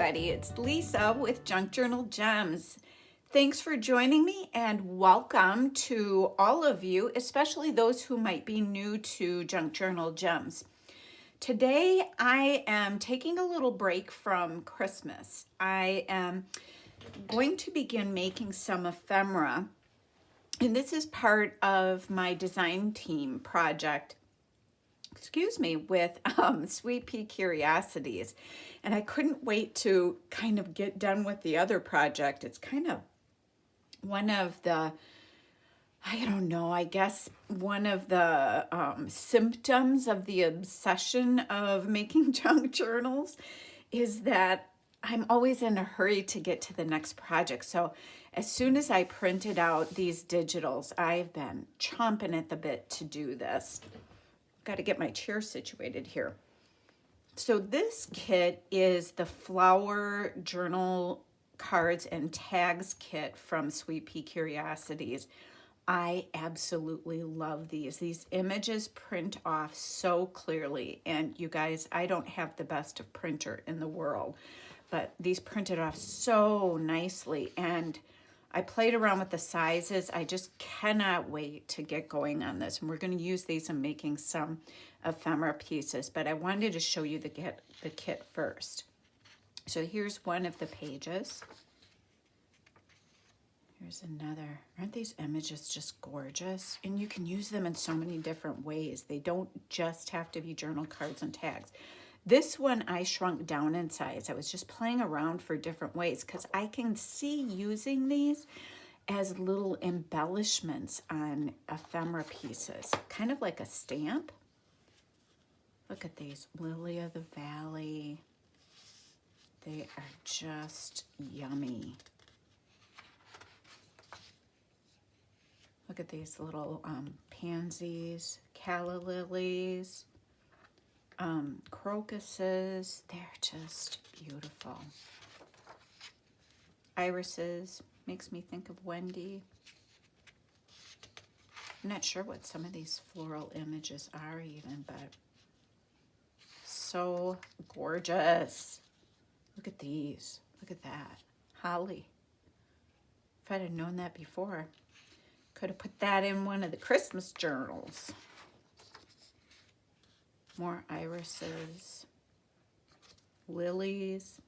everybody. It's Lisa with Junk Journal Gems. Thanks for joining me and welcome to all of you, especially those who might be new to Junk Journal Gems. Today I am taking a little break from Christmas. I am going to begin making some ephemera, and this is part of my design team project with Sweet Pea Curiosities. And I couldn't wait to kind of get done with the other project. It's kind of one of the, I don't know, I guess one of the symptoms of the obsession of making junk journals is that I'm always in a hurry to get to the next project. So as soon as I printed out these digitals, I've been chomping at the bit to do this. Got to get my chair situated here. So this kit is the flower journal cards and tags kit from Sweet Pea Curiosities. I absolutely love these. These images print off so clearly. And you guys, I don't have the best of printer in the world, but these printed off so nicely. And I played around with the sizes. I just cannot wait to get going on this. And we're going to use these in making some ephemera pieces, but I wanted to show you the kit first. So here's one of the pages. Here's another. Aren't these images just gorgeous? And you can use them in so many different ways. They don't just have to be journal cards and tags. This one I shrunk down in size. I was just playing around for different ways because I can see using these as little embellishments on ephemera pieces, kind of like a stamp. Look at these, Lily of the Valley. They are just yummy. Look at these little pansies, calla lilies. Crocuses, they're just beautiful. Irises, makes me think of Wendy. I'm not sure what some of these floral images are even, but so gorgeous. Look at these, look at that. Holly. If I'd have known that before, could have put that in one of the Christmas journals. More irises, lilies.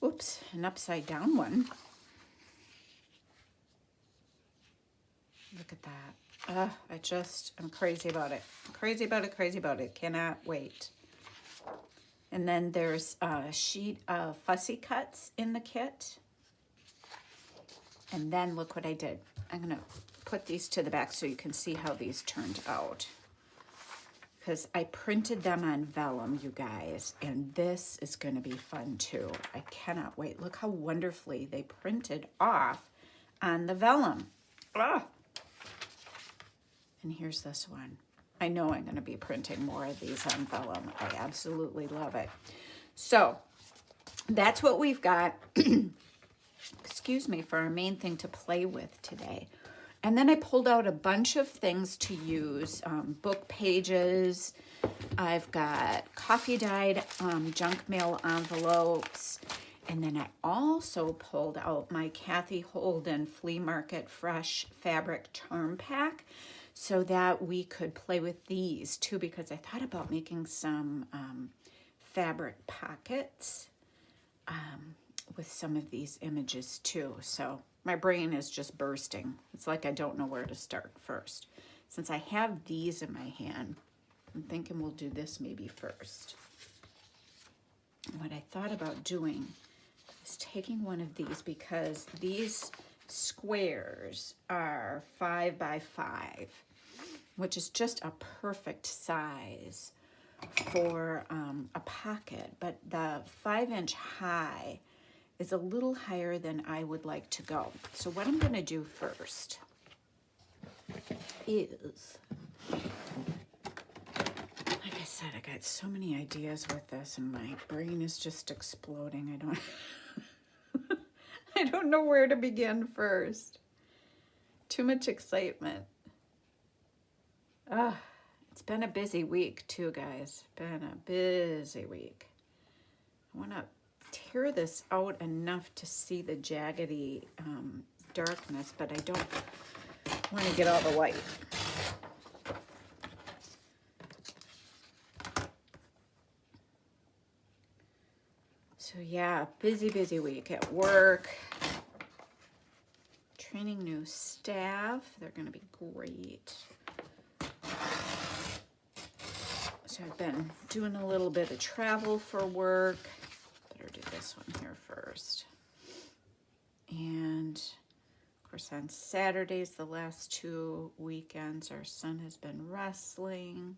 Oops, an upside down one. Look at that. I'm crazy about it. Crazy about it, crazy about it. Cannot wait. And then there's a sheet of fussy cuts in the kit. And then look what I did. I'm gonna put these to the back so you can see how these turned out, because I printed them on vellum, you guys, and this is going to be fun too. I cannot wait. Look how wonderfully they printed off on the vellum. Ah! And here's this one. I know I'm going to be printing more of these on vellum. I absolutely love it. So that's what we've got, excuse me, for our main thing to play with today. And then I pulled out a bunch of things to use, book pages. I've got coffee dyed junk mail envelopes. And then I also pulled out my Kathy Holden Flea Market Fresh Fabric Charm Pack so that we could play with these too, because I thought about making some fabric pockets with some of these images too. So my brain is just bursting. It's like I don't know where to start first. Since I have these in my hand, I'm thinking we'll do this maybe first. What I thought about doing is taking one of these, because these squares are 5 by 5, which is just a perfect size for a pocket. But the 5-inch high is a little higher than I would like to go. So what I'm going to do first is, like I said, I got so many ideas with this and my brain is just exploding. I don't know where to begin first. Too much excitement. It's been a busy week too, guys. Been a busy week. I want to tear this out enough to see the jaggedy darkness, but I don't want to get all the white. So yeah, busy week at work. Training new staff. They're going to be great. So I've been doing a little bit of travel for work. Better do this one here first. And of course on Saturdays, the last 2 weekends, our son has been wrestling.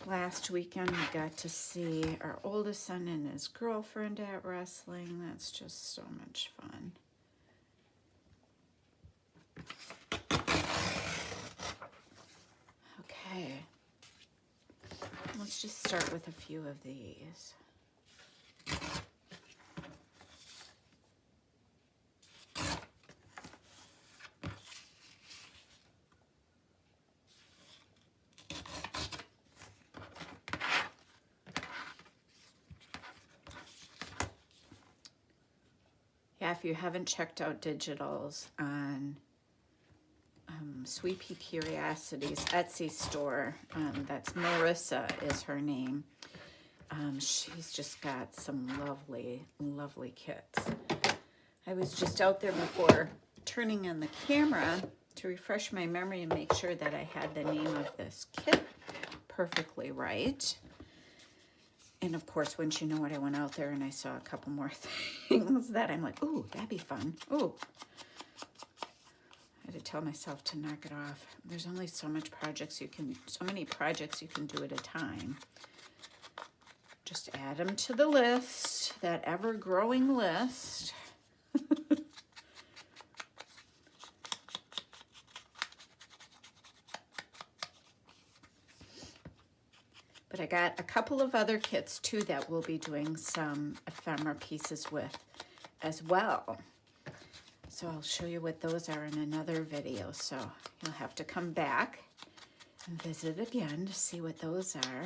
Last weekend we got to see our oldest son and his girlfriend at wrestling. That's just so much fun. Okay, let's just start with a few of these. Yeah, if you haven't checked out digitals on Sweet Pea Curiosities Etsy store, that's Marissa is her name. She's just got some lovely kits. I was just out there before turning on the camera to refresh my memory and make sure that I had the name of this kit perfectly right. And of course, once you know what, I went out there and I saw a couple more things that I'm like, ooh, that'd be fun. Ooh. I had to tell myself to knock it off. There's only so many projects you can do at a time. Just add them to the list, that ever-growing list. But I got a couple of other kits too that we'll be doing some ephemera pieces with as well. So I'll show you what those are in another video. So you'll have to come back and visit again to see what those are.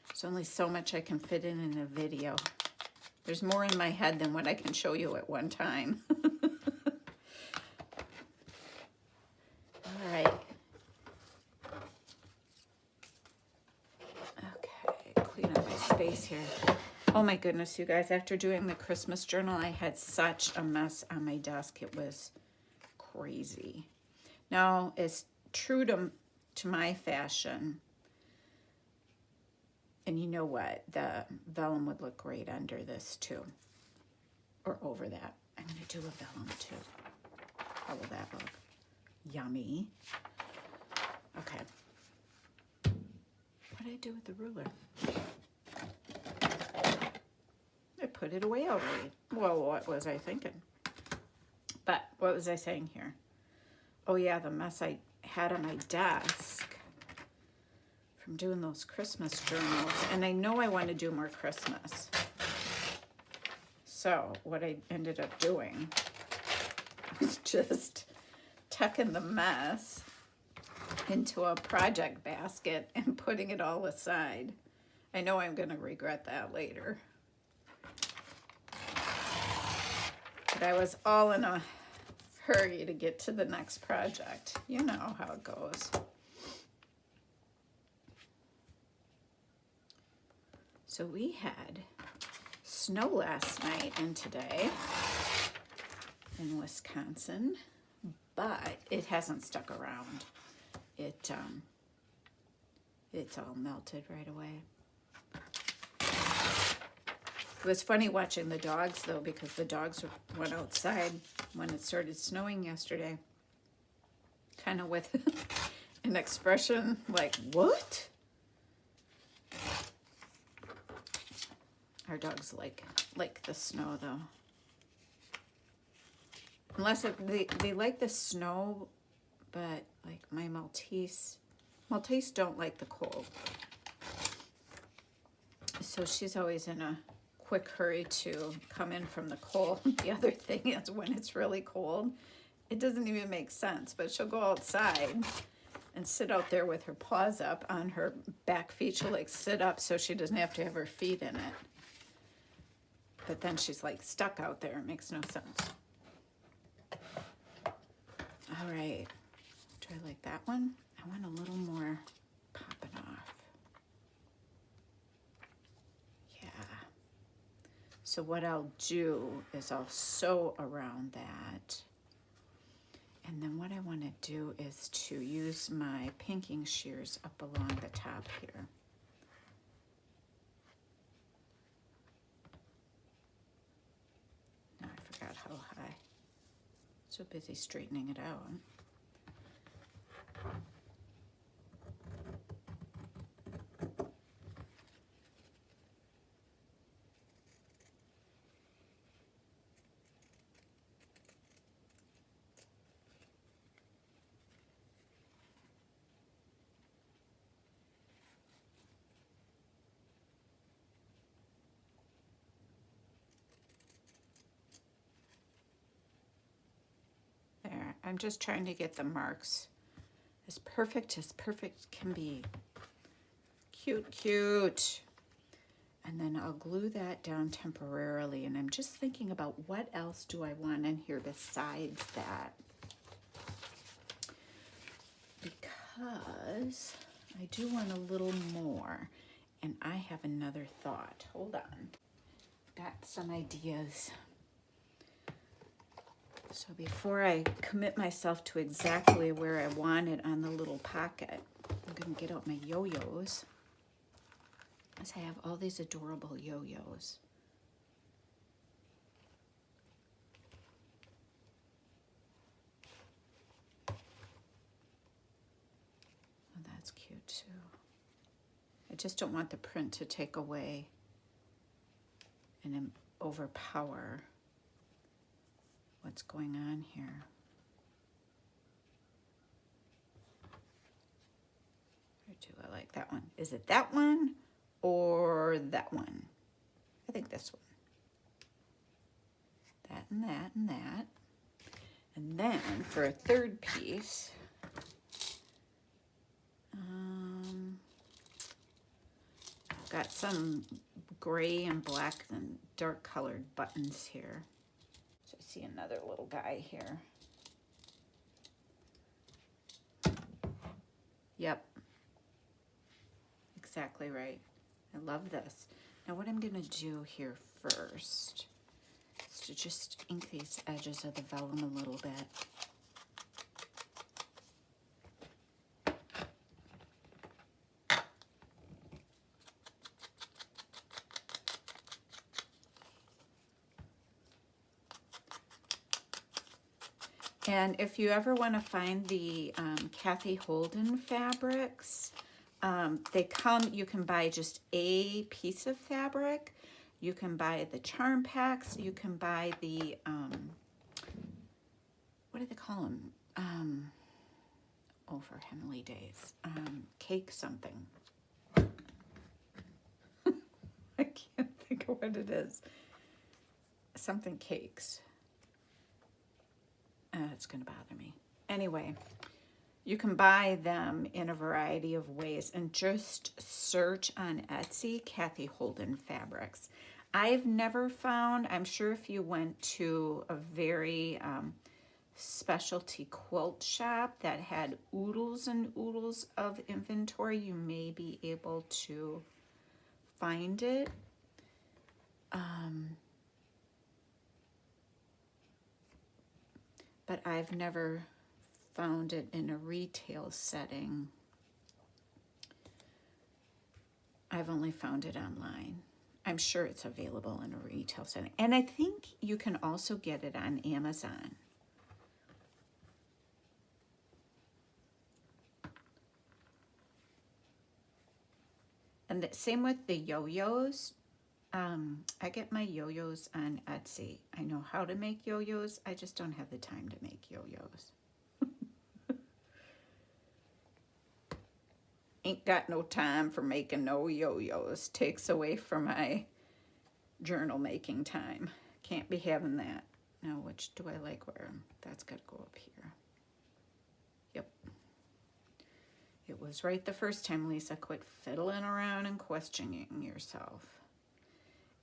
There's only so much I can fit in a video. There's more in my head than what I can show you at one time. All right. Clean up my space here. Oh my goodness, you guys, after doing the Christmas journal, I had such a mess on my desk. It was crazy. Now, it's true to my fashion. And you know what? The vellum would look great under this too. Or over that. I'm going to do a vellum too. How will that look? Yummy. Okay. What did I do with the ruler? I put it away already. Well, what was I thinking? But what was I saying here? Oh yeah, the mess I had on my desk from doing those Christmas journals. And I know I want to do more Christmas. So what I ended up doing was just tucking the mess into a project basket and putting it all aside. I know I'm going to regret that later. But I was all in a hurry to get to the next project. You know how it goes. So we had snow last night and today in Wisconsin, but it hasn't stuck around. It's all melted right away. It was funny watching the dogs though, because the dogs went outside when it started snowing yesterday, kind of with an expression like, what? Our dogs like the snow though. Unless they like the snow, but like my Maltese don't like the cold. So she's always in a quick hurry to come in from the cold. The other thing is when it's really cold, it doesn't even make sense, but she'll go outside and sit out there with her paws up on her back feet. She'll like sit up so she doesn't have to have her feet in it. But then she's like stuck out there. It makes no sense. All right. Do I like that one? I want a little more popping off. Yeah. So what I'll do is I'll sew around that. And then what I want to do is to use my pinking shears up along the top here. Now I forgot how high. So busy straightening it out. There, I'm just trying to get the marks as perfect can be. Cute, cute. And then I'll glue that down temporarily. And I'm just thinking about what else do I want in here besides that. Because I do want a little more. And I have another thought. Hold on. I've got some ideas. So before I commit myself to exactly where I want it on the little pocket, I'm going to get out my yo-yos. As I have all these adorable yo-yos. Oh, that's cute too. I just don't want the print to take away and overpower what's going on here. Or do I like that one? Is it that one or that one? I think this one. That and that and that. And then for a third piece, I've got some gray and black and dark colored buttons here. So I see another little guy here. Yep. Exactly right. I love this. Now what I'm going to do here first is to just ink these edges of the vellum a little bit. And if you ever want to find the Kathy Holden fabrics, they come, you can buy just a piece of fabric. You can buy the charm packs. You can buy the, what do they call them? Oh, for heavenly days. Cake something. I can't think of what it is. Something cakes. It's going to bother me. Anyway, you can buy them in a variety of ways and just search on Etsy, Kathy Holden fabrics. I've never found, I'm sure if you went to a very specialty quilt shop that had oodles and oodles of inventory, you may be able to find it. But I've never found it in a retail setting. I've only found it online. I'm sure it's available in a retail setting. And I think you can also get it on Amazon. And the same with the yo-yos. I get my yo-yos on Etsy. I know how to make yo-yos. I just don't have the time to make yo-yos. Ain't got no time for making no yo-yos. Takes away from my journal making time. Can't be having that. Now, which do I like where? That's got to go up here. Yep. It was right the first time, Lisa. Quit fiddling around and questioning yourself.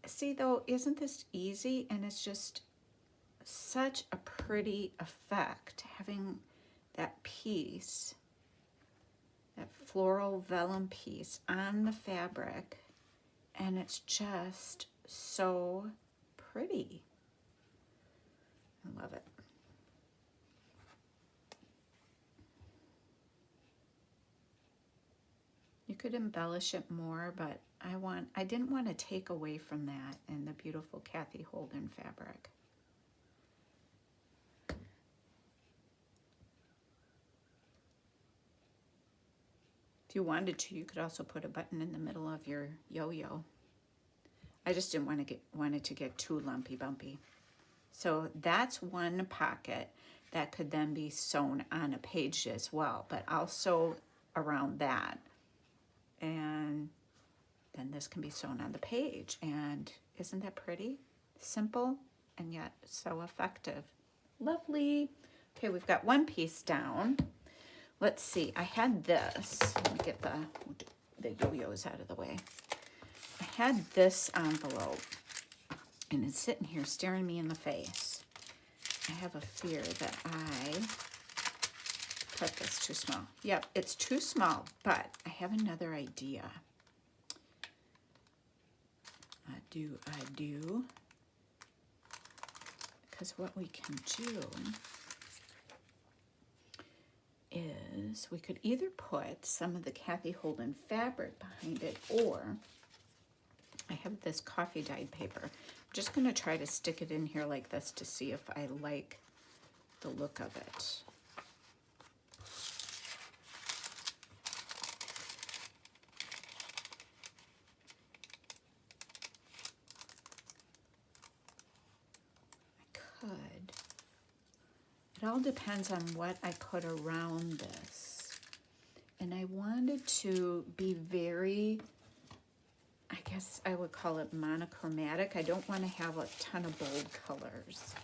See, though, isn't this easy? And it's just such a pretty effect, having that piece, that floral vellum piece on the fabric, and it's just so pretty. I love it. You could embellish it more, but I didn't want to take away from that in the beautiful Kathy Holden fabric. If you wanted to, you could also put a button in the middle of your yo-yo. I just didn't want it to get too lumpy bumpy. So that's one pocket that could then be sewn on a page as well, but I'll sew around that. And then this can be sewn on the page. And isn't that pretty? Simple and yet so effective. Lovely. Okay, we've got one piece down. Let's see, I had this. Let me get the yo-yos out of the way. I had this envelope, and it's sitting here staring me in the face. I have a fear that I cut this too small. Yep, it's too small, but I have another idea. I do. Because what we can do is we could either put some of the Kathy Holden fabric behind it, or I have this coffee dyed paper. I'm just going to try to stick it in here like this to see if I like the look of it. I could. It all depends on what I put around this. And I wanted to be very, I guess I would call it monochromatic. I don't want to have a ton of bold colors.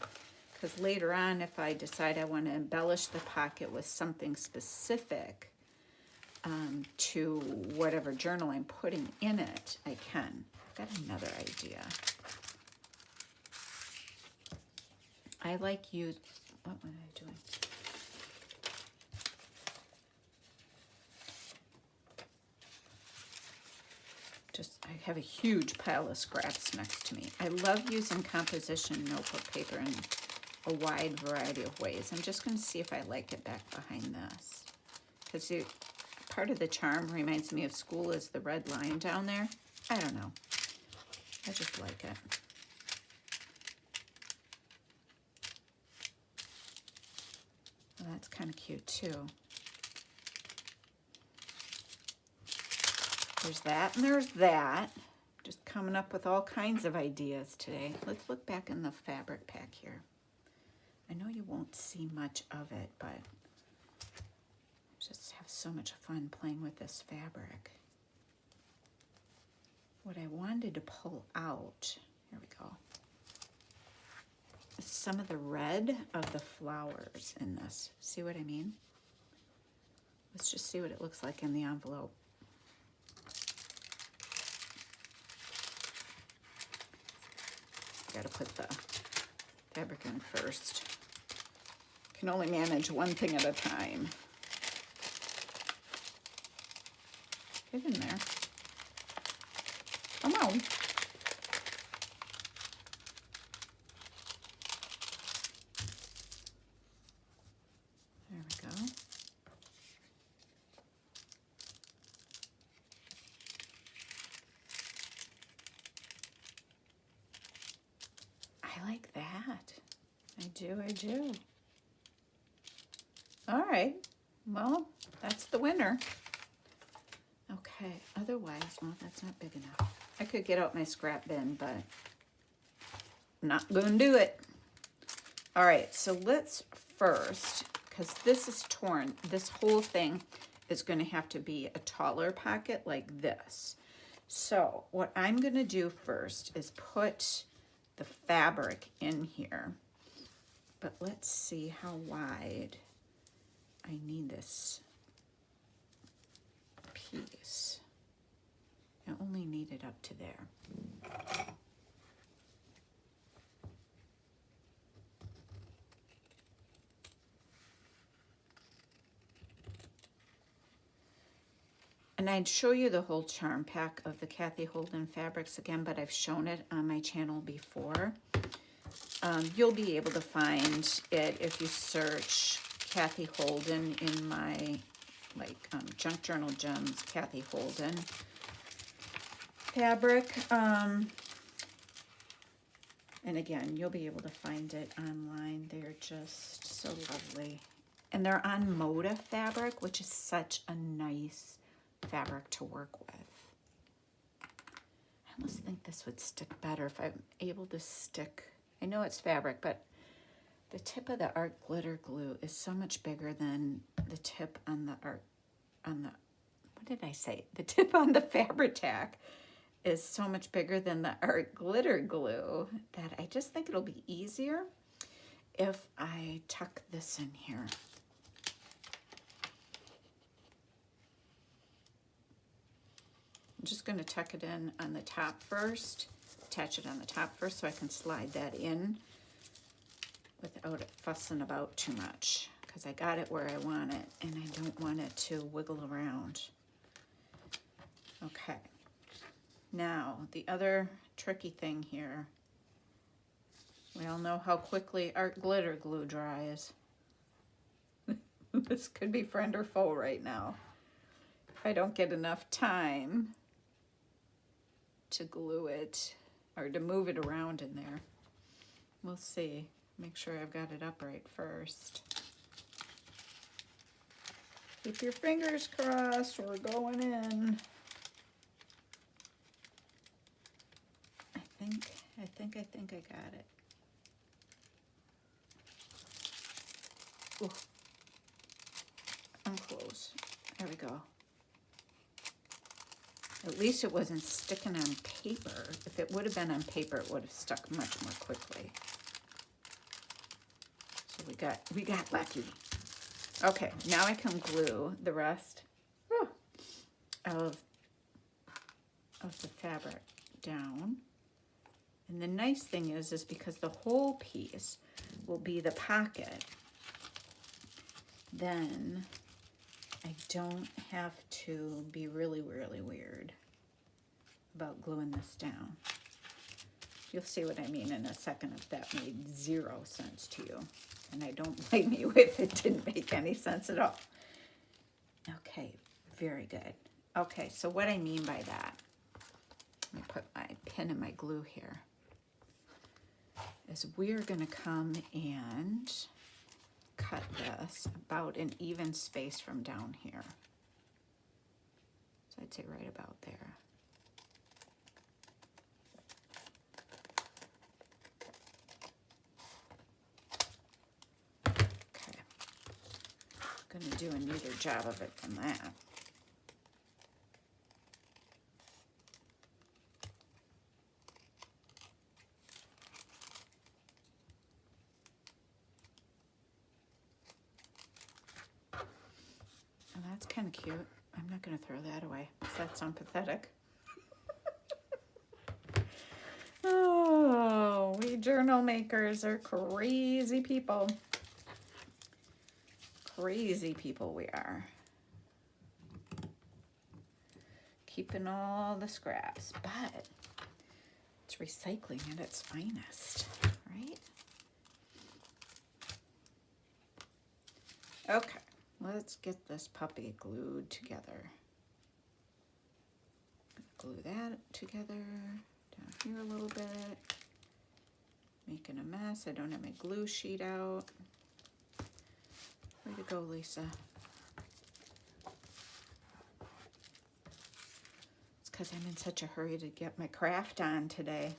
Because later on, if I decide I want to embellish the pocket with something specific to whatever journal I'm putting in it, I can. I've got another idea. I like use. What was I doing? I have a huge pile of scraps next to me. I love using composition notebook paper in a wide variety of ways. I'm just going to see if I like it back behind this. Because part of the charm reminds me of school is the red line down there. I don't know. I just like it. Well, that's kind of cute too. There's that and there's that. Just coming up with all kinds of ideas today. Let's look back in the fabric pack here. I know you won't see much of it, but I just have so much fun playing with this fabric. What I wanted to pull out, here we go, is some of the red of the flowers in this. See what I mean? Let's just see what it looks like in the envelope. Got to put the fabric in first. Can only manage one thing at a time. Get in there. Come on. There we go. I like that. I do. All right. Well, that's the winner. Okay. Otherwise, well, that's not big enough. I could get out my scrap bin, but I'm not going to do it. All right. So let's first, because this is torn, this whole thing is going to have to be a taller pocket like this. So what I'm going to do first is put the fabric in here. But let's see how wide I need this piece. I only need it up to there. And I'd show you the whole charm pack of the Kathy Holden fabrics again, but I've shown it on my channel before. You'll be able to find it if you search Kathy Holden in my Junk Journal Gems Kathy Holden fabric. And again, you'll be able to find it online. They're just so lovely. And they're on Moda fabric, which is such a nice fabric to work with. I almost think this would stick better if I'm able to stick. I know it's fabric, but the tip of the art glitter glue is so much bigger than the tip on the what did I say? The tip on the Fabri-Tac is so much bigger than the art glitter glue that I just think it'll be easier if I tuck this in here. I'm just going to tuck it in on the top first, attach it on the top first so I can slide that in without it fussing about too much, because I got it where I want it and I don't want it to wiggle around. Okay, now the other tricky thing here, we all know how quickly art glitter glue dries. This could be friend or foe right now if I don't get enough time to glue it or to move it around in there. We'll see. Make sure I've got it upright first. Keep your fingers crossed, we're going in. I think I got it. Ooh. I'm close. There we go. At least it wasn't sticking on paper. If it would have been on paper, it would have stuck much more quickly. So we got lucky. Okay, now I can glue the rest of the fabric down. And the nice thing is because the whole piece will be the pocket, then I don't have to be really, really weird about gluing this down. You'll see what I mean in a second if that made 0 sense to you. And I don't blame you if it didn't make any sense at all. Okay, very good. Okay, so what I mean by that, let me put my pin in my glue here, is we're gonna come and cut this about an even space from down here. So I'd say right about there. Okay. I'm gonna do a neater job of it than that. That's kind of cute. I'm not going to throw that away. Does that sound pathetic? Oh, we journal makers are crazy people. Crazy people we are. Keeping all the scraps, but it's recycling at its finest, right? Okay. Let's get this puppy glued together. Glue that together, down here a little bit. Making a mess. I don't have my glue sheet out. Way to go, Lisa. It's because I'm in such a hurry to get my craft on today.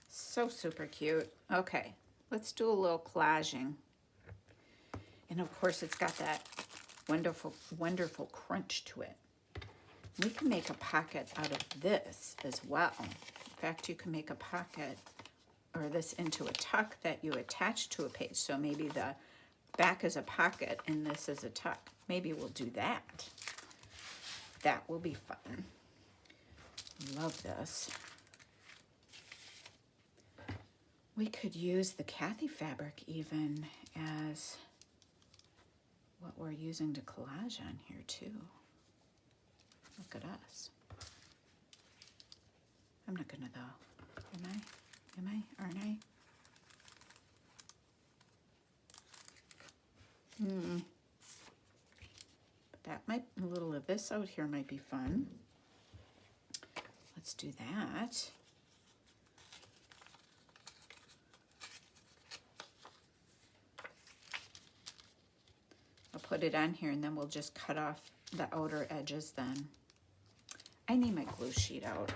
So super cute. Okay, Let's do a little collaging. And of course it's got that wonderful, wonderful crunch to it. We can make a pocket out of this as well. In fact, you can make a pocket or this into a tuck that you attach to a page. So maybe the back is a pocket and this is a tuck. Maybe we'll do that. That will be fun. Love this. We could use the Kathy fabric even as what we're using to collage on here too. Look at us. I'm not gonna though. Am I? Aren't I? But that might, a little of this out here might be fun. Let's do that. I'll put it on here and then we'll just cut off the outer edges then. I need my glue sheet out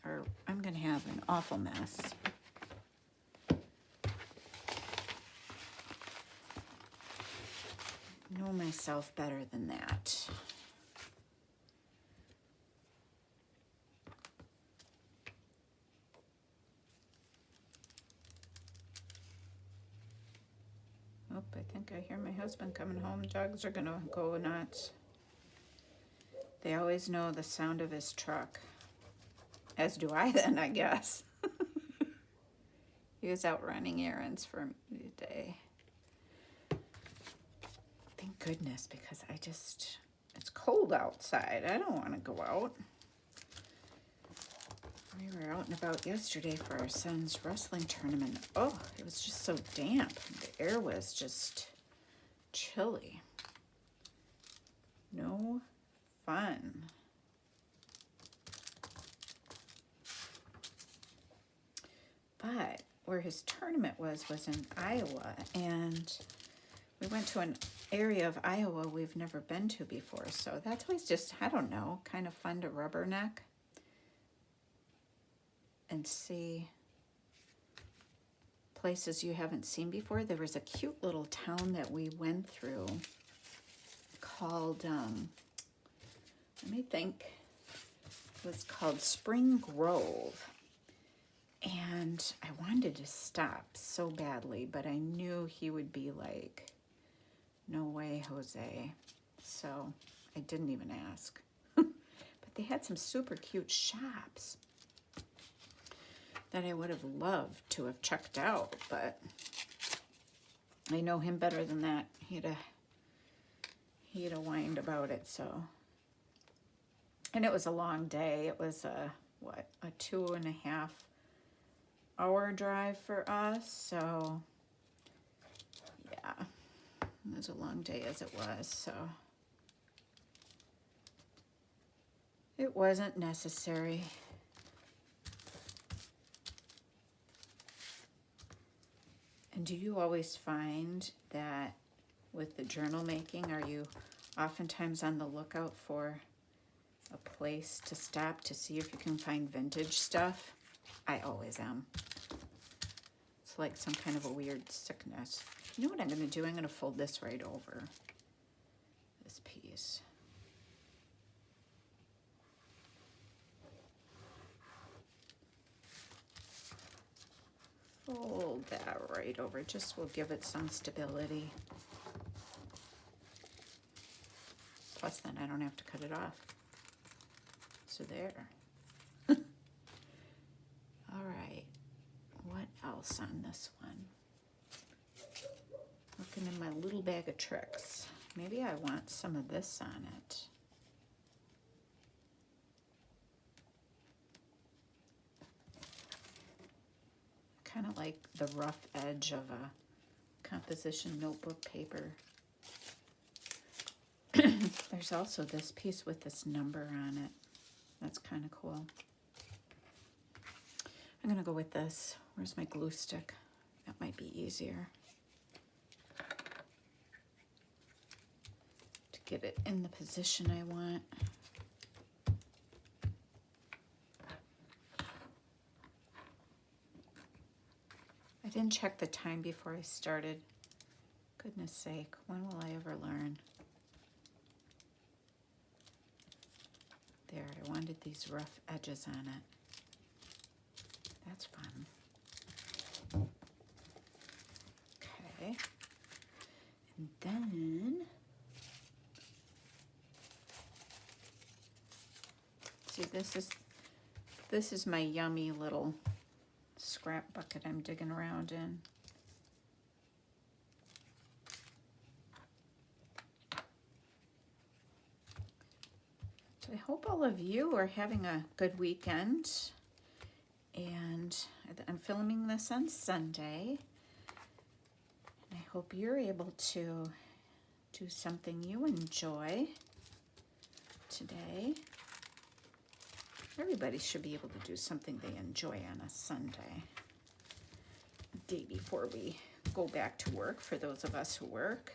or I'm gonna have an awful mess. Know myself better than that. Oh, I think I hear my husband coming home. Dogs are gonna go nuts. They always know the sound of his truck. As do I then, I guess. He was out running errands for me today. Thank goodness, because it's cold outside. I don't want to go out. We were out and about yesterday for our son's wrestling tournament. Oh, it was just so damp. The air was just chilly. No fun. But where his tournament was in Iowa, and we went to an area of Iowa we've never been to before, so that's always just, I don't know, kind of fun to rubberneck and see places you haven't seen before. There was a cute little town that we went through called, let me think, it was called Spring Grove. And I wanted to stop so badly, but I knew he would be like, no way, Jose. So I didn't even ask. But they had some super cute shops that I would have loved to have checked out, but I know him better than that. He'd have whined about it, so. And it was a long day. It was a 2.5 hour drive for us, so yeah, it was a long day as it was, so it wasn't necessary. And do you always find that with the journal making, are you oftentimes on the lookout for a place to stop to see if you can find vintage stuff? I always am. It's like some kind of a weird sickness. You know what I'm going to do? I'm going to fold this right over this piece. Fold that right over. Just will give it some stability. Plus then I don't have to cut it off. So there. All right, what else on this one? Looking in my little bag of tricks. Maybe I want some of this on it. Kind of like the rough edge of a composition notebook paper. There's also this piece with this number on it. That's kind of cool. I'm gonna go with this. Where's my glue stick? That might be easier to get it in the position I want. I didn't check the time before I started. Goodness sake, when will I ever learn? There, I wanted these rough edges on it. That's fun. Okay. And then, see, this is my yummy little scrap bucket I'm digging around in. So I hope all of you are having a good weekend. And I'm filming this on Sunday. And I hope you're able to do something you enjoy today. Everybody should be able to do something they enjoy on a Sunday, the day before we go back to work, for those of us who work.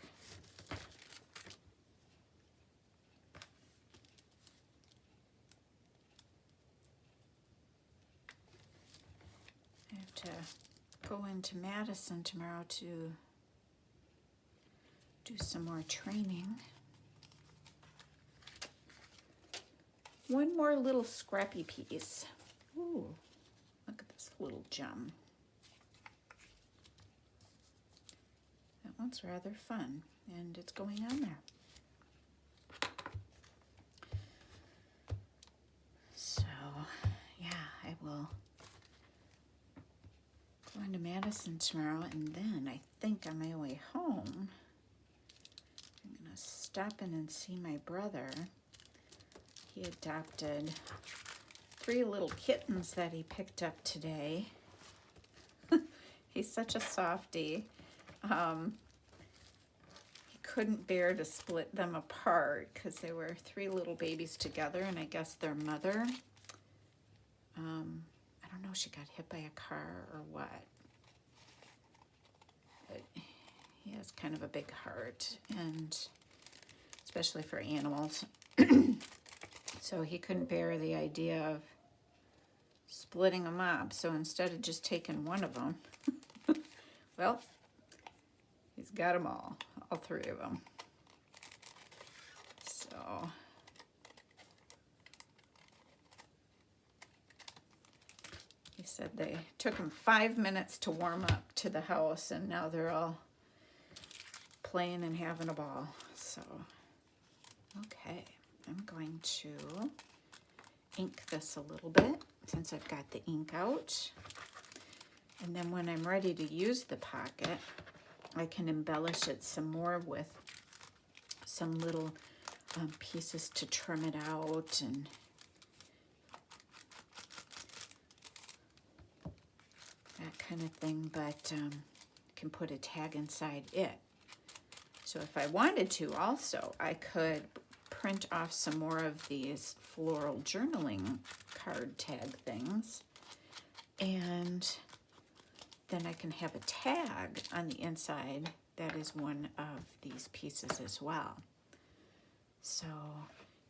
I have to go into Madison tomorrow to do some more training. One more little scrappy piece. Ooh, look at this little gem. That one's rather fun, and it's going on there. So, yeah, I will go into Madison tomorrow, and then I think on my way home, I'm gonna stop in and see my brother. He adopted 3 little kittens that he picked up today. He's such a softie. He couldn't bear to split them apart because they were 3 little babies together, and I guess their mother, I don't know if she got hit by a car or what. But he has kind of a big heart, and especially for animals. So he couldn't bear the idea of splitting them up. So instead of just taking one of them, well, he's got them all 3 of them. So he said they took him 5 minutes to warm up to the house, and now they're all playing and having a ball. So, okay. I'm going to ink this a little bit since I've got the ink out. And then when I'm ready to use the pocket, I can embellish it some more with some little pieces to trim it out and that kind of thing, but I can put a tag inside it. So if I wanted to also, I could print off some more of these floral journaling card tag things, and then I can have a tag on the inside that is one of these pieces as well. So,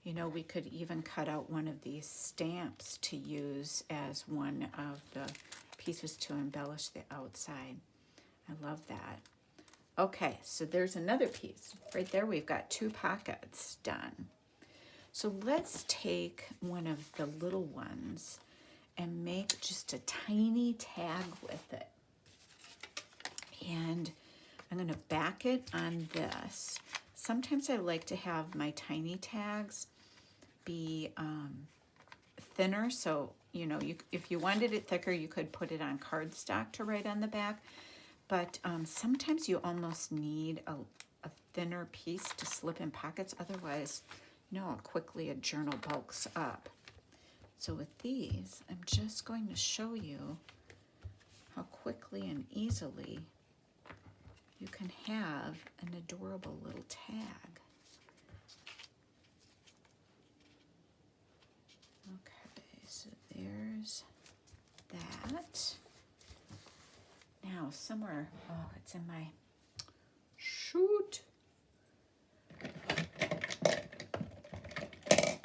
you know, we could even cut out one of these stamps to use as one of the pieces to embellish the outside. I love that. Okay, so there's another piece. Right there we've got 2 pockets done. So let's take one of the little ones and make just a tiny tag with it. And I'm going to back it on this. Sometimes I like to have my tiny tags be thinner. So, you know, if you wanted it thicker, you could put it on cardstock to write on the back. But sometimes you almost need a thinner piece to slip in pockets. Otherwise, you know how quickly a journal bulks up. So with these, I'm just going to show you how quickly and easily you can have an adorable little tag. Okay, so there's that. Now, somewhere, oh, it's in my, shoot.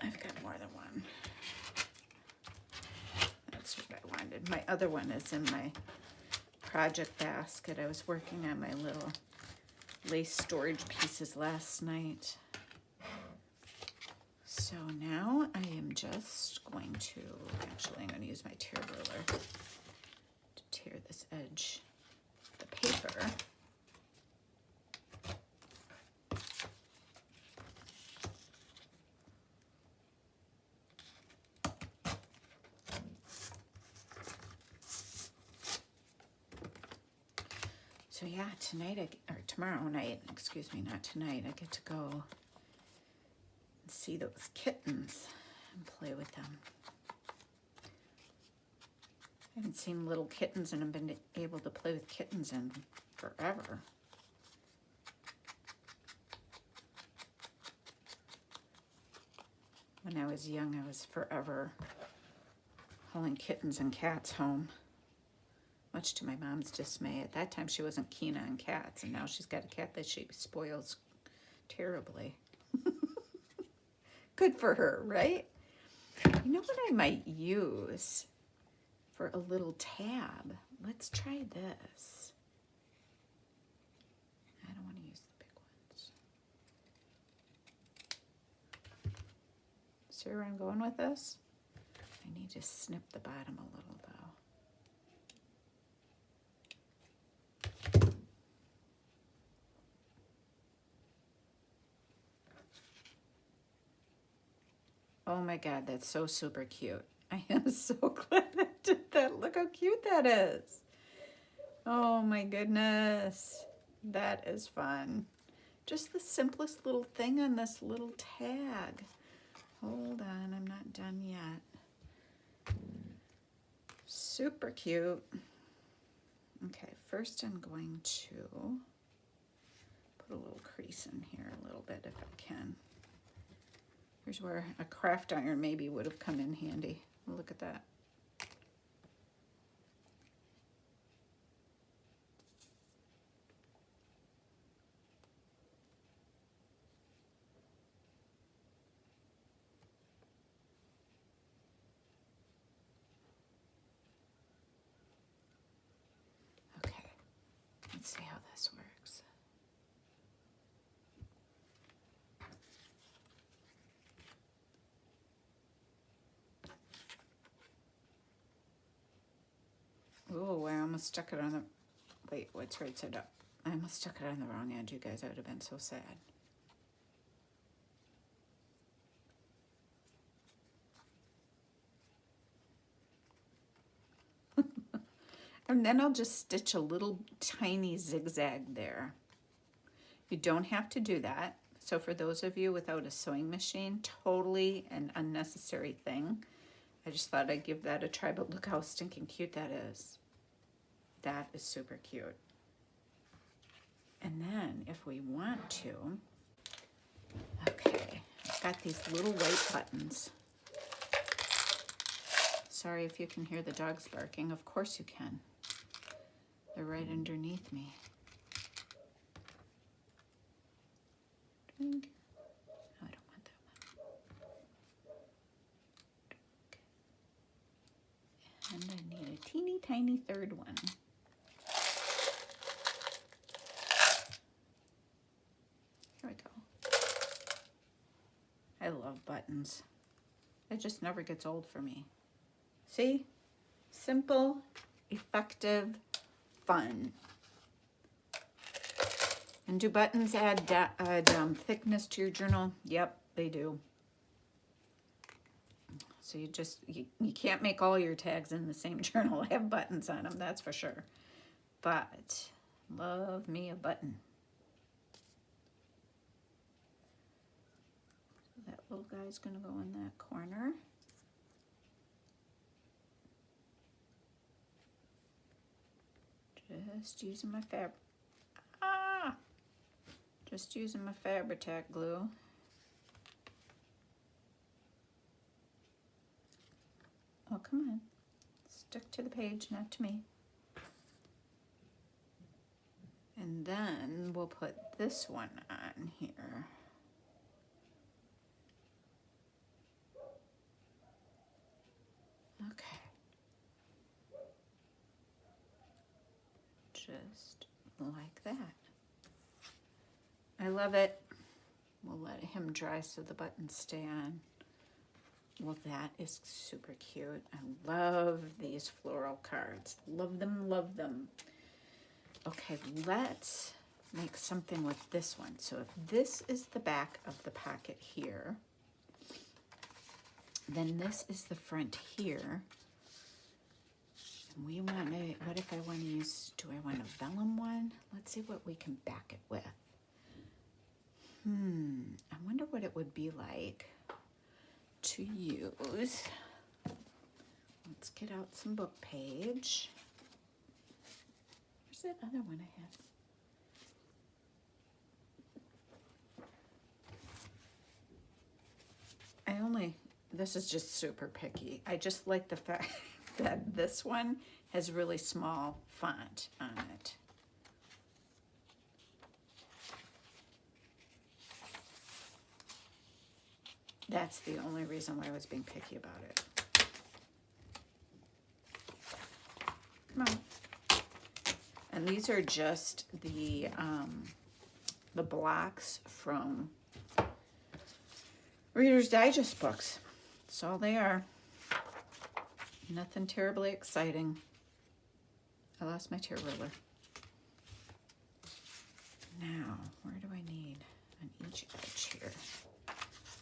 I've got more than one. That's what I wanted. My other one is in my project basket. I was working on my little lace storage pieces last night. So now I am just going to, actually I'm going to use my tear ruler to tear this edge of the paper. So yeah, tomorrow night, excuse me, not tonight, I get to go and see those kittens and play with them. I haven't seen little kittens and I've been able to play with kittens in forever. When I was young, I was forever hauling kittens and cats home. Much to my mom's dismay. At that time, she wasn't keen on cats, and now she's got a cat that she spoils terribly. Good for her, right? You know what I might use for a little tab? Let's try this. I don't want to use the big ones. See where I'm going with this? I need to snip the bottom a little, though. Oh my God, that's so super cute. I am so glad I did that. Look how cute that is. Oh my goodness. That is fun. Just the simplest little thing on this little tag. Hold on, I'm not done yet. Super cute. Okay, first I'm going to put a little crease in here a little bit if I can. Here's where a craft iron maybe would have come in handy. Look at that. Okay, let's see how this works. Oh, I almost stuck it on the, wait, what's right side up? I almost stuck it on the wrong edge, you guys. I would have been so sad. And then I'll just stitch a little tiny zigzag there. You don't have to do that. So for those of you without a sewing machine, totally an unnecessary thing. I just thought I'd give that a try, but look how stinking cute that is. That is super cute. And then if we want to, okay, I've got these little white buttons. Sorry if you can hear the dogs barking. Of course you can. They're right underneath me. Drink. No, I don't want that one. Okay. And I need a teeny tiny third one. Here we go. I love buttons. It just never gets old for me. See? Simple, effective, fun. And do buttons add thickness to your journal? Yep, they do. So you can't make all your tags in the same journal have buttons on them, that's for sure. But love me a button. So that little guy's gonna go in that corner. Just using my Just using my Fabri-Tac glue. Oh, come on. Stick to the page, not to me. And then we'll put this one on here. Okay. just like that. I love it. We'll let him dry so the buttons stay on. Well, that is super cute. I love these floral cards. Love them, love them. Okay, let's make something with this one. So if this is the back of the pocket here, then this is the front here. And we want to, what if I want to use, do I want a vellum one? Let's see what we can back it with. I wonder what it would be like to use. Let's get out some book page. Where's that other one I had? This is just super picky. I just like the fact that this one has really small font on it. That's the only reason why I was being picky about it. Come on. And these are just the blocks from Reader's Digest books. That's all they are. Nothing terribly exciting. I lost my tear ruler. Now, where do I need on each edge here?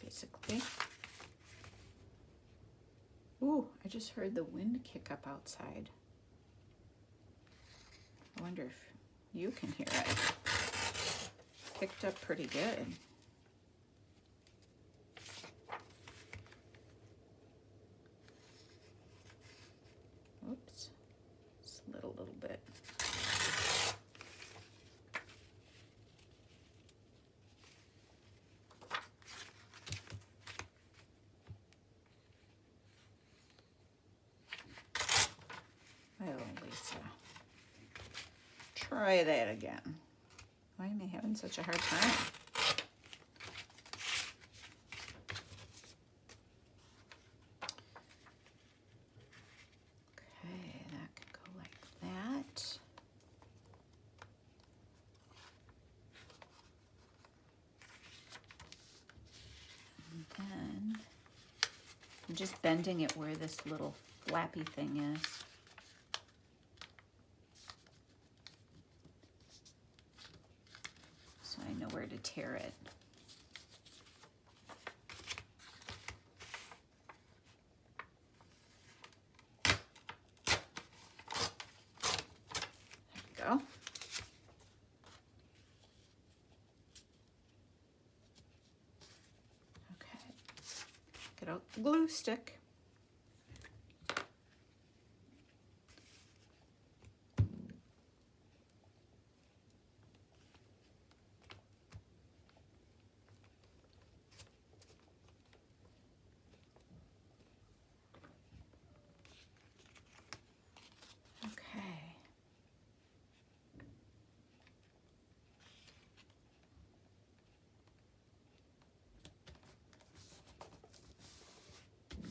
Basically. Ooh, I just heard the wind kick up outside. I wonder if you can hear it. Kicked up pretty good. Oops, slid a little bit. Oh, Lisa. Try that again. Why am I having such a hard time? Okay, that can go like that. And then I'm just bending it where this little flappy thing is. So I know where to tear it. There we go. Okay. Get out the glue stick.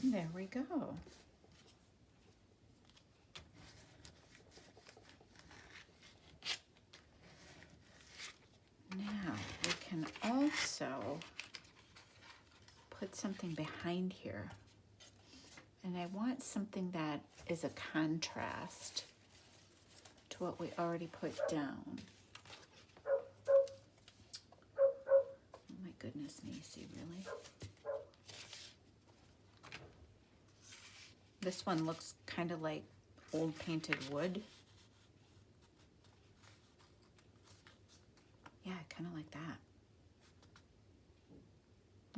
There we go. Now we can also put something behind here. And I want something that is a contrast to what we already put down. Oh my goodness, Macy, really? This one looks kind of like old painted wood. Yeah, kind of like that.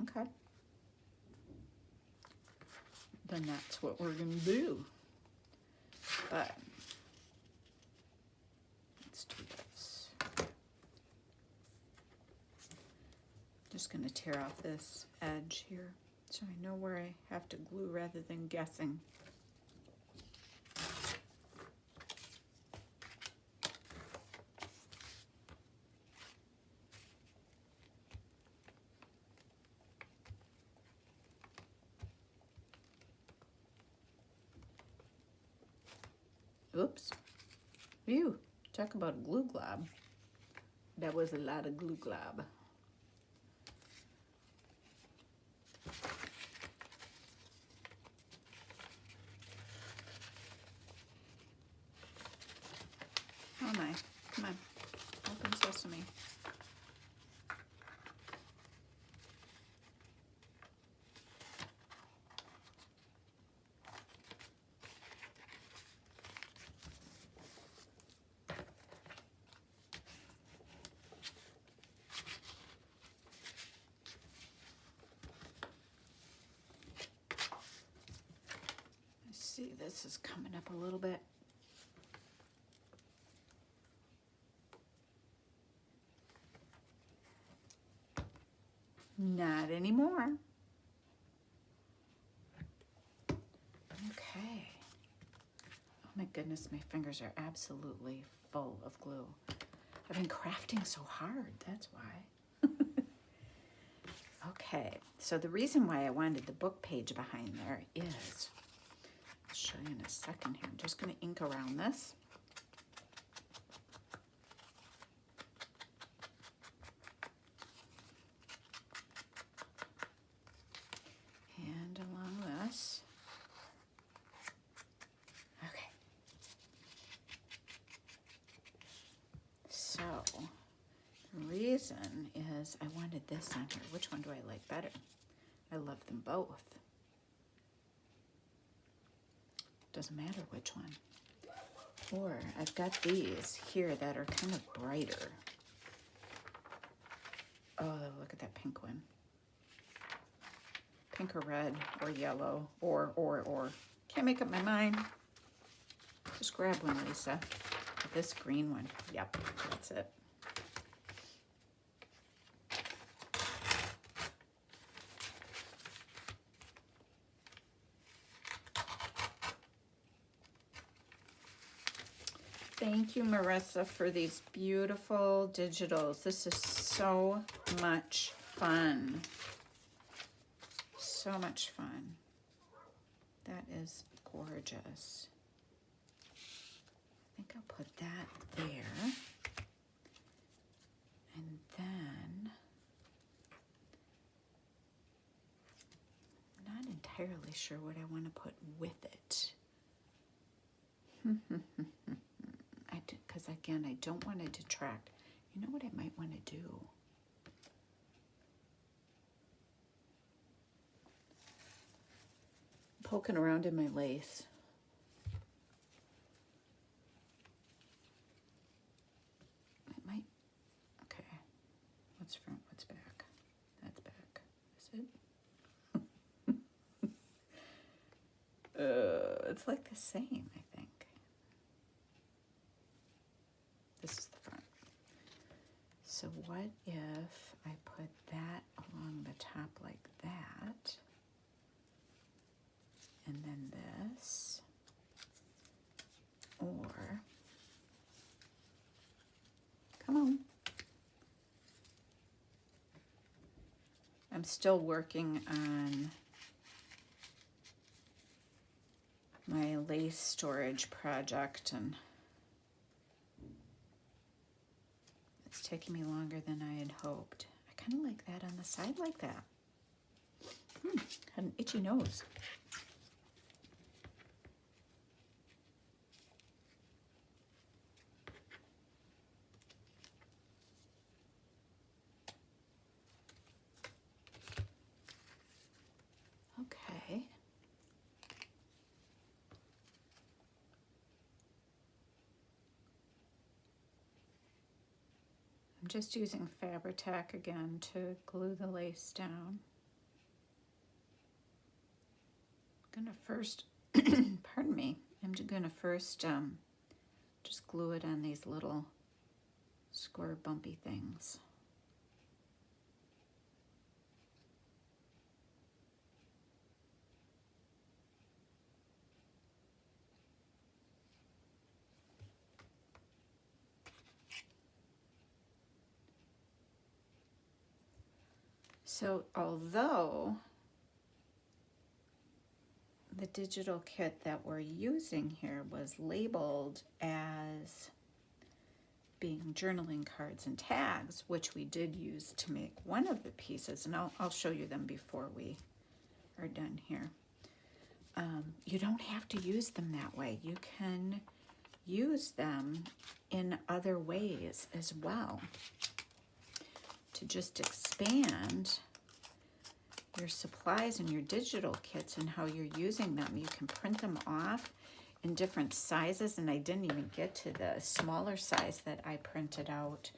Okay. Then that's what we're going to do. But let's do this. Just going to tear off this edge here so I know where I have to glue rather than guessing. Oops. Phew. Talk about glue glob. That was a lot of glue glob. Oh my, come on, open sesame. See, this is coming up a little bit. Not anymore. Okay. Oh my goodness, my fingers are absolutely full of glue. I've been crafting so hard, that's why. Okay, so the reason why I wanted the book page behind there is, I'll show you in a second here. I'm just going to ink around this. And along this. Okay. So, the reason is I wanted this on here. Which one do I like better? I love them both. Doesn't matter which one. Or I've got these here that are kind of brighter. Oh, look at that pink one. Pink or red or yellow or. Can't make up my mind. Just grab one, Lisa. This green one. Yep, that's it. Thank you, Marissa, for these beautiful digitals. This is so much fun. So much fun. That is gorgeous. I think I'll put that there. And then, I'm not entirely sure what I want to put with it. Because again, I don't want to detract. You know what I might want to do? Poking around in my lace. It might, okay. What's front, what's back? That's back. Is it? It's like the same, I think. This is the front. So what if I put that along the top like that? And then this, or, come on. I'm still working on my lace storage project, and it's taking me longer than I had hoped. I kind of like that on the side like that. Had an itchy nose. Okay. I'm just using Fabri-Tac again to glue the lace down. I'm gonna first, pardon me, I'm gonna first just glue it on these little square bumpy things. So although the digital kit that we're using here was labeled as being journaling cards and tags, which we did use to make one of the pieces, and I'll show you them before we are done here. You don't have to use them that way. You can use them in other ways as well to just expand your supplies and your digital kits and how you're using them. You can print them off in different sizes, and I didn't even get to the smaller size that I printed out.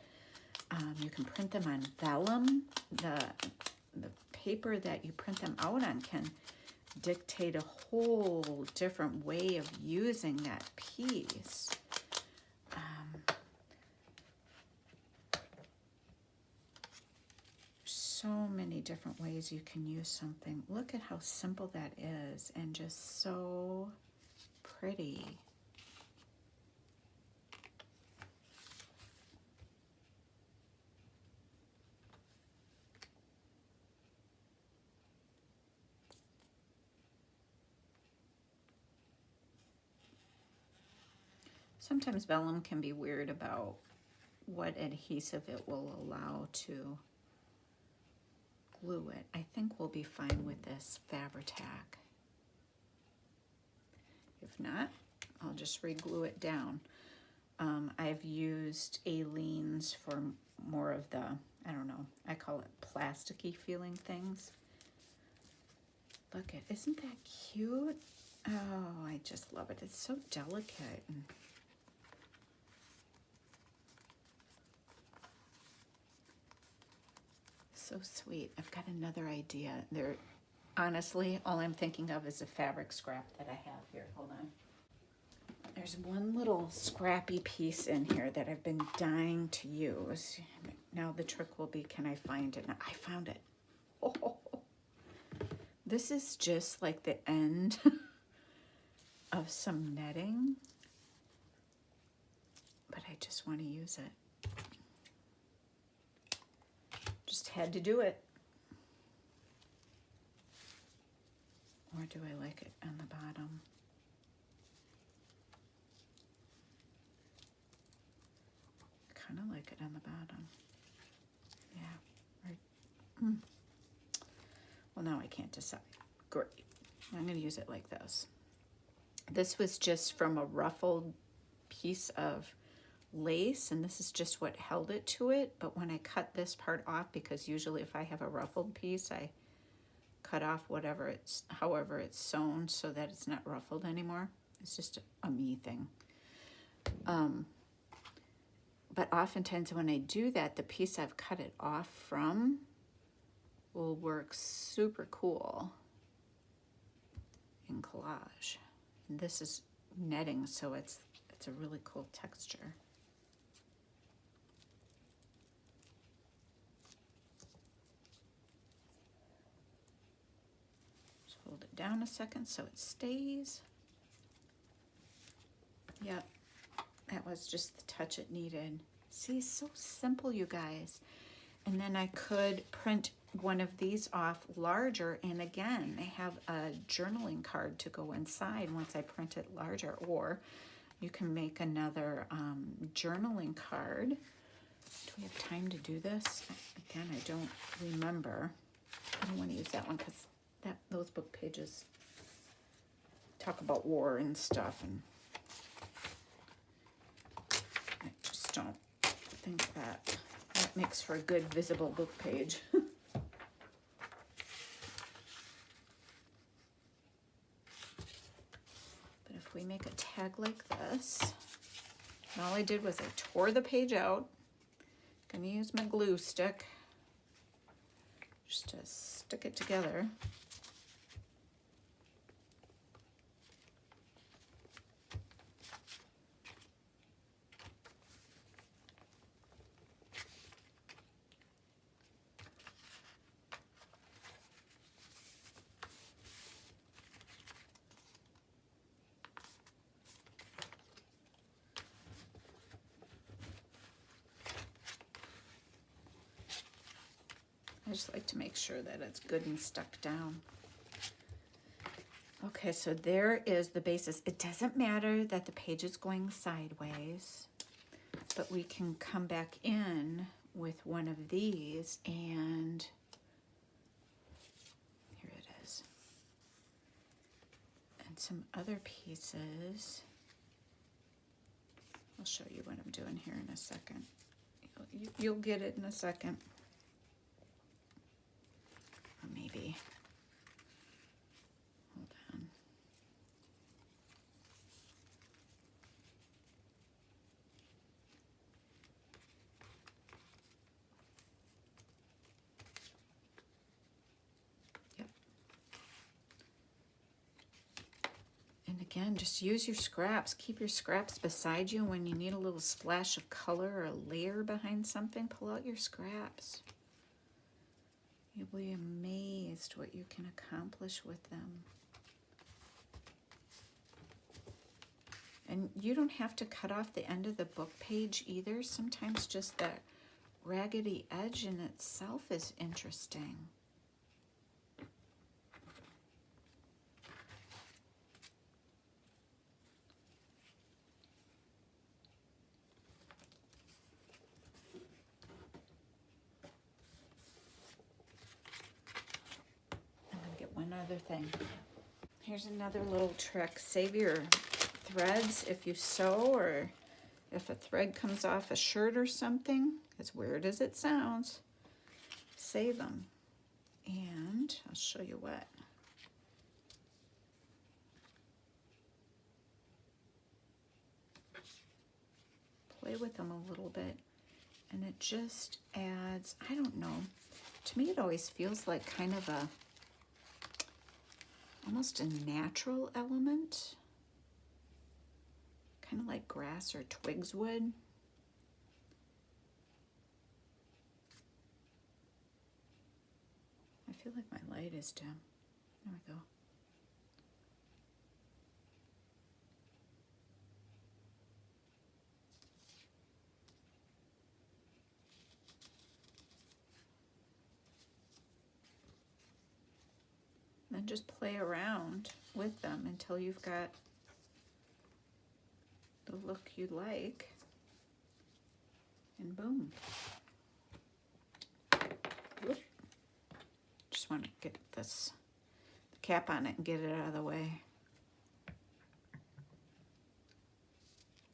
You can print them on vellum. The paper that you print them out on can dictate a whole different way of using that piece. So many different ways you can use something. Look at how simple that is, and just so pretty. Sometimes vellum can be weird about what adhesive it will allow to glue it. I think we'll be fine with this Fabri-Tac. If not, I'll just re-glue it down. I've used Aleene's for more of the, I don't know, I call it plasticky feeling things. Look at, isn't that cute? Oh, I just love it. It's so delicate. And so sweet. I've got another idea. Honestly, all I'm thinking of is a fabric scrap that I have here. Hold on. There's one little scrappy piece in here that I've been dying to use. Now the trick will be, can I find it? Now, I found it. Oh, this is just like the end of some netting, but I just want to use it. Just had to do it. Or do I like it on the bottom? Kind of like it on the bottom. Yeah. Right. Well, now I can't decide. Great. I'm going to use it like this. This was just from a ruffled piece of lace, and this is just what held it to it. But when I cut this part off, because usually if I have a ruffled piece, I cut off however it's sewn so that it's not ruffled anymore. It's just a me thing. But oftentimes when I do that, the piece I've cut it off from will work super cool in collage. And this is netting, so it's a really cool texture. Just hold it down a second so it stays. Yep. That was just the touch it needed. See, so simple, you guys. And then I could print one of these off larger, and again, I have a journaling card to go inside once I print it larger. Or you can make another journaling card. Do we have time to do this? Again, I don't remember. I don't want to use that one because those book pages talk about war and stuff, and I just don't think that makes for a good visible book page. But if we make a tag like this, and all I did was I tore the page out. Gonna use my glue stick just to stick it together. I just like to make sure that it's good and stuck down. Okay, so there is the basis. It doesn't matter that the page is going sideways. but we can come back in with one of these, and here it is, and some other pieces. I'll show you what I'm doing here in a second. You'll get it in a second. Or maybe, hold on. Yep. And again, just use your scraps. Keep your scraps beside you. When you need a little splash of color or a layer behind something, pull out your scraps. You'll be amazed what you can accomplish with them. And you don't have to cut off the end of the book page either. Sometimes just that raggedy edge in itself is interesting. One other thing. Here's another little trick. Save your threads if you sew, or if a thread comes off a shirt or something, as weird as it sounds, save them. And I'll show you what. Play with them a little bit, and it just adds, I don't know, to me it always feels like kind of a almost a natural element, kind of like grass or twigs would. I feel like my light is dim. There we go. And just play around with them until you've got the look you like, and boom. Whoop. Just want to get this cap on it and get it out of the way.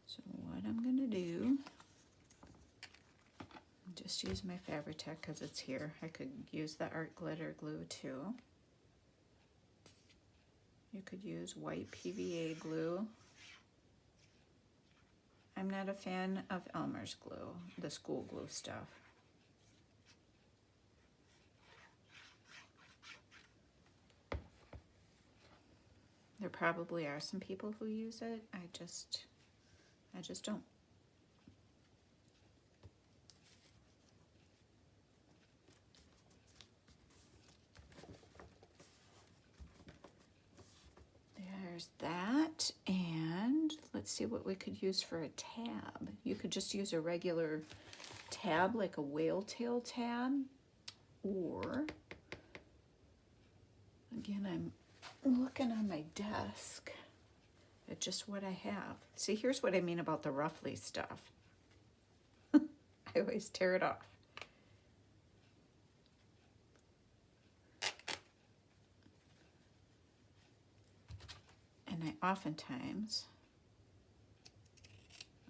So what I'm going to do, just use my Fabri-Tac because it's here. I could use the art glitter glue too. You could use white PVA glue. I'm not a fan of Elmer's glue, the school glue stuff. There probably are some people who use it. I just don't. There's that, and let's see what we could use for a tab. You could just use a regular tab, like a whale tail tab, or, again, I'm looking on my desk at just what I have. See, here's what I mean about the ruffly stuff. I always tear it off. And I oftentimes,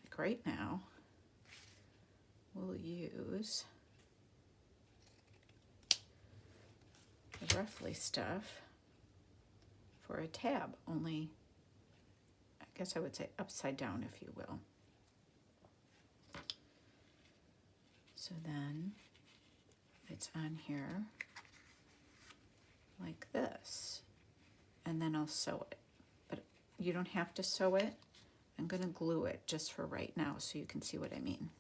like right now, will use the ruffly stuff for a tab, only I guess I would say upside down, if you will. So then it's on here like this, and then I'll sew it. You don't have to sew it. I'm going to glue it just for right now so you can see what I mean.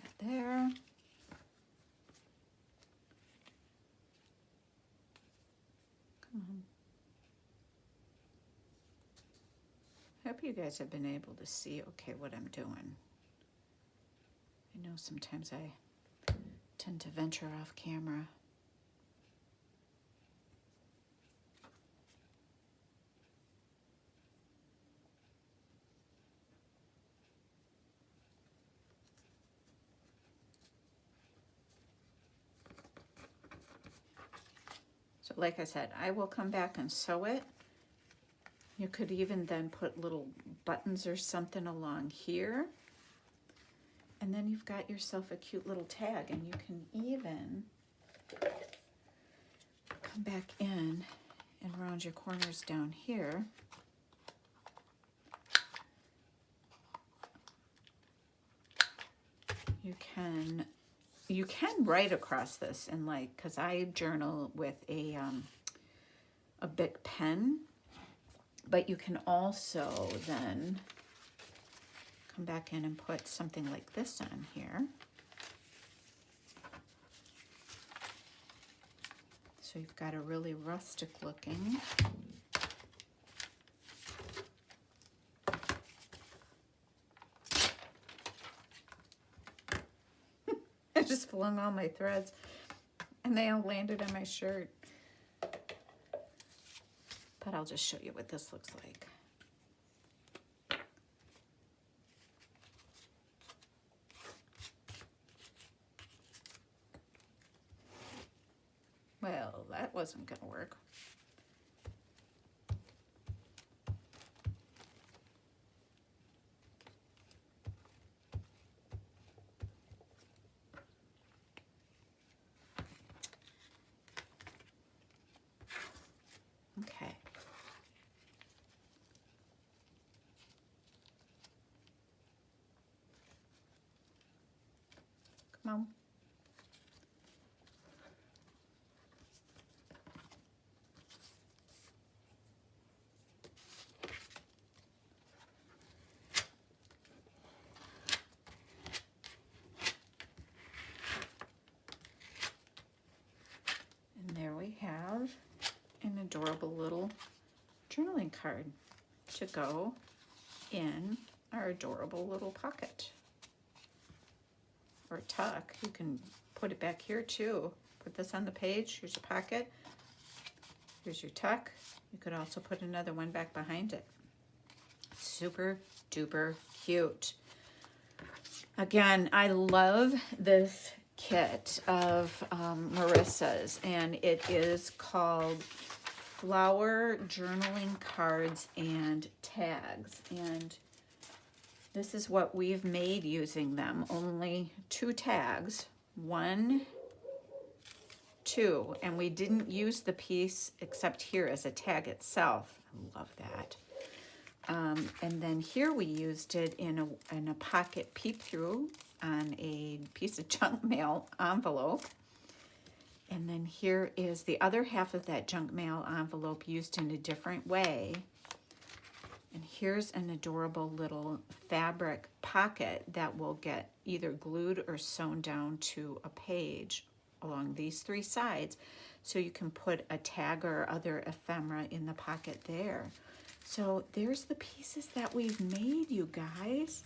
That there. hope you guys have been able to see okay what I'm doing. I know sometimes I tend to venture off camera. So like I said, I will come back and sew it. You could even then put little buttons or something along here. And then you've got yourself a cute little tag, and you can even come back in and round your corners down here. You can write across this, and like, because I journal with a Bic pen, but you can also then come back in and put something like this on here. So you've got a really rustic looking. I just flung all my threads and they all landed on my shirt. But I'll just show you what this looks like. Well, that wasn't going to work. Okay. Come on. And there we have an adorable little journaling card to go in our adorable little pocket or tuck. You can put it back here too. Put this on the page. Here's your pocket. Here's your tuck. You could also put another one back behind it. Super duper cute. Again, I love this kit of Marissa's, and it is called Flower Journaling Cards and Tags. And this is what we've made using them. Only 2 tags. 1, 2. And we didn't use the piece except here as a tag itself. I love that. And then here we used it in a pocket peep through on a piece of junk mail envelope. And then here is the other half of that junk mail envelope used in a different way. And here's an adorable little fabric pocket that will get either glued or sewn down to a page along these 3 sides. So you can put a tag or other ephemera in the pocket there. So there's the pieces that we've made, you guys.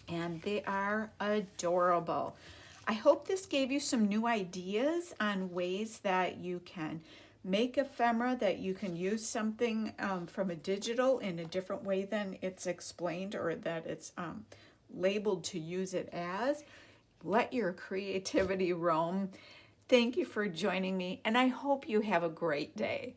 And they are adorable. I hope this gave you some new ideas on ways that you can make ephemera, that you can use something from a digital in a different way than it's explained or that it's labeled to use it as. Let your creativity roam. Thank you for joining me, and I hope you have a great day.